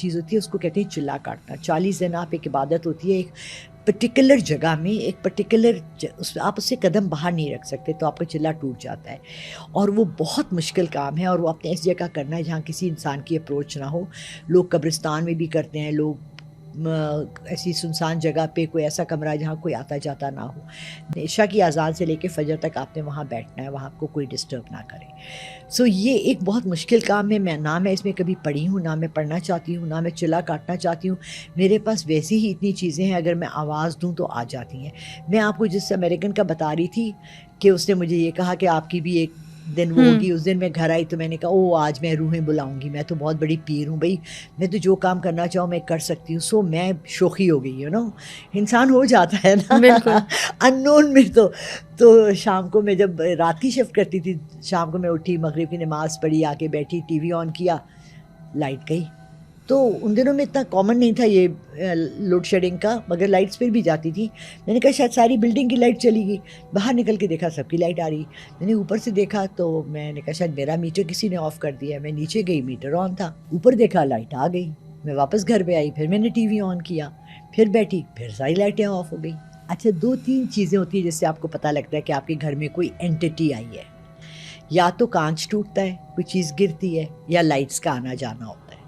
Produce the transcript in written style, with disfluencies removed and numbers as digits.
چیز ہوتی ہے اس کو کہتے ہیں چلا کاٹنا. 40 دن آپ ایک عبادت ہوتی ہے ایک پرٹیکولر جگہ میں, ایک پرٹیکولر آپ اس سے قدم باہر نہیں رکھ سکتے, تو آپ کا چلا ٹوٹ جاتا ہے. اور وہ بہت مشکل کام ہے, اور وہ اپنے اس جگہ کرنا ہے جہاں کسی انسان کی اپروچ نہ ہو. لوگ قبرستان میں بھی کرتے ہیں, لوگ ایسی سنسان جگہ پہ کوئی ایسا کمرہ جہاں کوئی آتا جاتا نہ ہو. عشاء کی اذان سے لے کے فجر تک آپ نے وہاں بیٹھنا ہے, وہاں آپ کو کوئی ڈسٹرب نہ کرے. سو یہ ایک بہت مشکل کام ہے. نہ میں اس میں کبھی پڑھی ہوں, نہ میں پڑھنا چاہتی ہوں, نہ میں چلا کاٹنا چاہتی ہوں. میرے پاس ویسی ہی اتنی چیزیں ہیں, اگر میں آواز دوں تو آ جاتی ہیں. میں آپ کو جس امریکن کا بتا رہی تھی کہ اس نے مجھے یہ کہا کہ آپ کی بھی ایک دن وہ ہوگی, اس دن میں گھر آئی تو میں نے کہا او آج میں روحیں بلاؤں گی, میں تو بہت بڑی پیر ہوں بھائی, میں تو جو کام کرنا چاہوں میں کر سکتی ہوں. سو میں شوخی ہو گئی, انسان ہو جاتا ہے نا بالکل. ان نون میں. تو شام کو میں جب رات کی شفٹ کرتی تھی, شام کو میں اٹھی, مغرب کی نماز پڑھی, آ کے بیٹھی, ٹی وی آن کیا, لائٹ گئی. تو ان دنوں میں اتنا کامن نہیں تھا یہ لوڈ شیڈنگ کا, مگر لائٹس پھر بھی جاتی تھی. میں نے کہا شاید ساری بلڈنگ کی لائٹ چلی گئی. باہر نکل کے دیکھا سب کی لائٹ آ رہی. میں نے اوپر سے دیکھا تو میں نے کہا شاید میرا میٹر کسی نے آف کر دیا ہے. میں نیچے گئی, میٹر آن تھا. اوپر دیکھا لائٹ آ گئی. میں واپس گھر پہ آئی, پھر میں نے ٹی وی آن کیا, پھر بیٹھی, پھر ساری لائٹیں آف ہو گئی. اچھا 2-3 چیزیں ہوتی ہیں جس سے آپ کو پتہ لگتا ہے کہ آپ کے گھر میں کوئی اینٹی آئی ہے. یا تو کانچ ٹوٹتا ہے, کوئی چیز گرتی ہے, یا لائٹس کا آنا جانا ہو.